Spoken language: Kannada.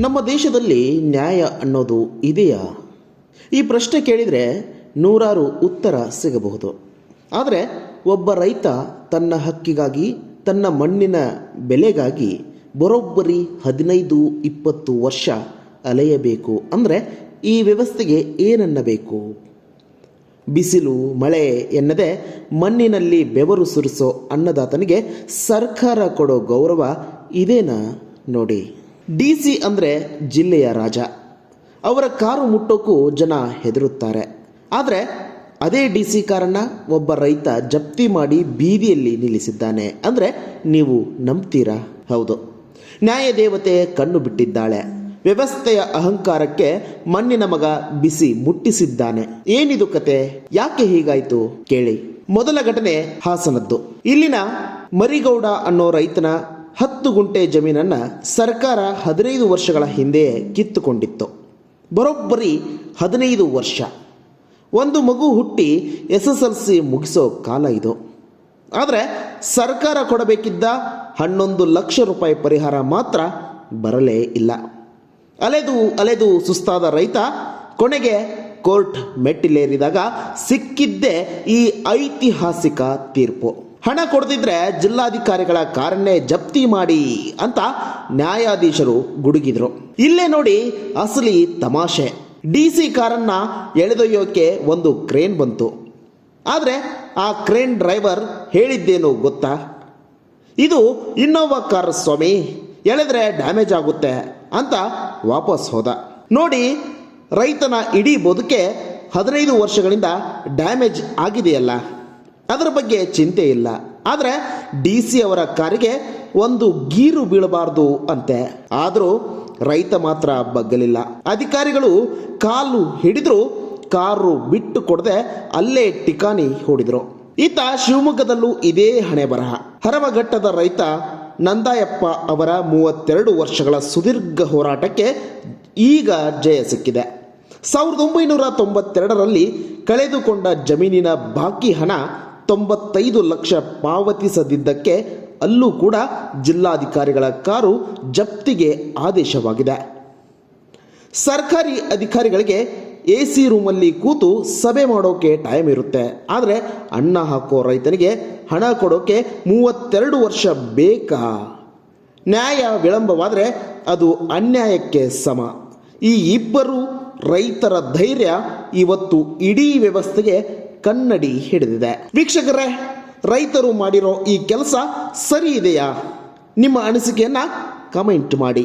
ನಮ್ಮ ದೇಶದಲ್ಲಿ ನ್ಯಾಯ ಅನ್ನೋದು ಇದೆಯಾ? ಈ ಪ್ರಶ್ನೆ ಕೇಳಿದರೆ ನೂರಾರು ಉತ್ತರ ಸಿಗಬಹುದು. ಆದರೆ ಒಬ್ಬ ರೈತ ತನ್ನ ಹಕ್ಕಿಗಾಗಿ, ತನ್ನ ಮಣ್ಣಿನ ಬೆಲೆಗಾಗಿ ಬರೋಬ್ಬರಿ 15-20 ವರ್ಷ ಅಲೆಯಬೇಕು ಅಂದರೆ ಈ ವ್ಯವಸ್ಥೆಗೆ ಏನನ್ನಬೇಕು? ಬಿಸಿಲು ಮಳೆ ಎನ್ನದೆ ಮಣ್ಣಿನಲ್ಲಿ ಬೆವರು ಸುರಿಸೋ ಅನ್ನದಾತನಿಗೆ ಸರ್ಕಾರ ಕೊಡೋ ಗೌರವ ಇದೇನಾ ನೋಡಿ. DC ಅಂದರೆ ಜಿಲ್ಲೆಯ ರಾಜ. ಅವರ ಕಾರು ಮುಟ್ಟೋಕ್ಕೂ ಜನ ಹೆದರುತ್ತಾರೆ. ಆದರೆ ಅದೇ DC ಕಾರನ್ನು ಒಬ್ಬ ರೈತ ಜಪ್ತಿ ಮಾಡಿ ಬೀದಿಯಲ್ಲಿ ನಿಲ್ಲಿಸಿದ್ದಾನೆ ಅಂದರೆ ನೀವು ನಂಬ್ತೀರಾ? ಹೌದು, ನ್ಯಾಯದೇವತೆ ಕಣ್ಣು ಬಿಟ್ಟಿದ್ದಾಳೆ. ವ್ಯವಸ್ಥೆಯ ಅಹಂಕಾರಕ್ಕೆ ಮಣ್ಣಿನ ಮಗ ಬಿಸಿ ಮುಟ್ಟಿಸಿದ್ದಾನೆ. ಏನಿದು ಕತೆ? ಯಾಕೆ ಹೀಗಾಯ್ತು ಕೇಳಿ. ಮೊದಲ ಘಟನೆ ಹಾಸನದ್ದು. ಇಲ್ಲಿನ ಮರಿಗೌಡ ಅನ್ನೋ ರೈತನ 10 ಗುಂಟೆ ಜಮೀನನ್ನು ಸರ್ಕಾರ 15 ವರ್ಷಗಳ ಹಿಂದೆ ಕಿತ್ತುಕೊಂಡಿತ್ತು. ಬರೋಬ್ಬರಿ 15 ವರ್ಷ. ಒಂದು ಮಗು ಹುಟ್ಟಿ SSLC ಮುಗಿಸೋ ಕಾಲ ಇದು. ಆದರೆ ಸರ್ಕಾರ ಕೊಡಬೇಕಿದ್ದ 11 ಲಕ್ಷ ರೂಪಾಯಿ ಪರಿಹಾರ ಮಾತ್ರ ಬರಲೇ ಇಲ್ಲ. ಅಲೆದು ಸುಸ್ತಾದ ರೈತ ಕೊನೆಗೆ ಕೋರ್ಟ್ ಮೆಟ್ಟಿಲೇರಿದಾಗ ಸಿಕ್ಕಿದ್ದೇ ಈ ಐತಿಹಾಸಿಕ ತೀರ್ಪು. ಹಣ ಕೊಡದಿದ್ರೆ ಜಿಲ್ಲಾಧಿಕಾರಿಗಳ ಕಾರನ್ನೇ ಜಪ್ತಿ ಮಾಡಿ ಅಂತ ನ್ಯಾಯಾಧೀಶರು ಗುಡುಗಿದ್ರು. ಇಲ್ಲೇ ನೋಡಿ ಅಸಲಿ ತಮಾಷೆ. DC ಕಾರನ್ನ ಎಳೆದೊಯ್ಯೋಕೆ ಒಂದು ಕ್ರೇನ್ ಬಂತು. ಆದರೆ ಆ ಕ್ರೇನ್ ಡ್ರೈವರ್ ಹೇಳಿದ್ದೇನು ಗೊತ್ತಾ? ಇದು ಇನ್ನೋವಾ ಕಾರ್ ಸ್ವಾಮಿ, ಎಳೆದ್ರೆ ಡ್ಯಾಮೇಜ್ ಆಗುತ್ತೆ ಅಂತ ವಾಪಸ್ ಹೋದ. ನೋಡಿ, ರೈತನ ಇಡೀ ಬದುಕೆ 15 ವರ್ಷಗಳಿಂದ ಡ್ಯಾಮೇಜ್ ಆಗಿದೆಯಲ್ಲ, ಅದರ ಬಗ್ಗೆ ಚಿಂತೆ ಇಲ್ಲ. ಆದರೆ DC ಅವರ ಕಾರಿಗೆ ಒಂದು ಗೀರು ಬೀಳಬಾರ್ದು ಅಂತೆ. ಆದರೂ ರೈತ ಮಾತ್ರ ಬಗ್ಗಲಿಲ್ಲ. ಅಧಿಕಾರಿಗಳು ಕಾಲು ಹಿಡಿದ್ರು, ಕಾರು ಬಿಟ್ಟು ಕೊಡದೆ ಅಲ್ಲೇ ಟಿಕಾಣಿ ಹೂಡಿದ್ರು. ಈತ ಶಿವಮೊಗ್ಗದಲ್ಲೂ ಇದೇ ಹಣೆ ಬರಹ. ಹರವಘಟ್ಟದ ರೈತ ನಂದಾಯಪ್ಪ ಅವರ 32 ವರ್ಷಗಳ ಸುದೀರ್ಘ ಹೋರಾಟಕ್ಕೆ ಈಗ ಜಯ ಸಿಕ್ಕಿದೆ. 1992ರಲ್ಲಿ ಕಳೆದುಕೊಂಡ ಜಮೀನಿನ ಬಾಕಿ ಹಣ 95 ಲಕ್ಷ ಪಾವತಿಸದಿದ್ದಕ್ಕೆ ಅಲ್ಲೂ ಕೂಡ ಜಿಲ್ಲಾಧಿಕಾರಿಗಳ ಕಾರು ಜಪ್ತಿಗೆ ಆದೇಶವಾಗಿದೆ. ಸರ್ಕಾರಿ ಅಧಿಕಾರಿಗಳಿಗೆ AC ರೂಮಲ್ಲಿ ಕೂತು ಸಭೆ ಮಾಡೋಕೆ ಟೈಮ್ ಇರುತ್ತೆ. ಆದರೆ ಅನ್ನ ಹಾಕೋ ರೈತನಿಗೆ ಹಣ ಕೊಡೋಕೆ 32 ವರ್ಷ ಬೇಕಾ? ನ್ಯಾಯ ವಿಳಂಬವಾದರೆ ಅದು ಅನ್ಯಾಯಕ್ಕೆ ಸಮ. ಈ ಇಬ್ಬರು ರೈತರ ಧೈರ್ಯ ಇವತ್ತು ಇಡೀ ವ್ಯವಸ್ಥೆಗೆ ಕನ್ನಡಿ ಹಿಡಿದಿದೆ. ವೀಕ್ಷಕರೇ, ರೈತರು ಮಾಡಿರೋ ಈ ಕೆಲಸ ಸರಿ ಇದೆಯಾ? ನಿಮ್ಮ ಅನಿಸಿಕೆಯನ್ನು ಕಮೆಂಟ್ ಮಾಡಿ.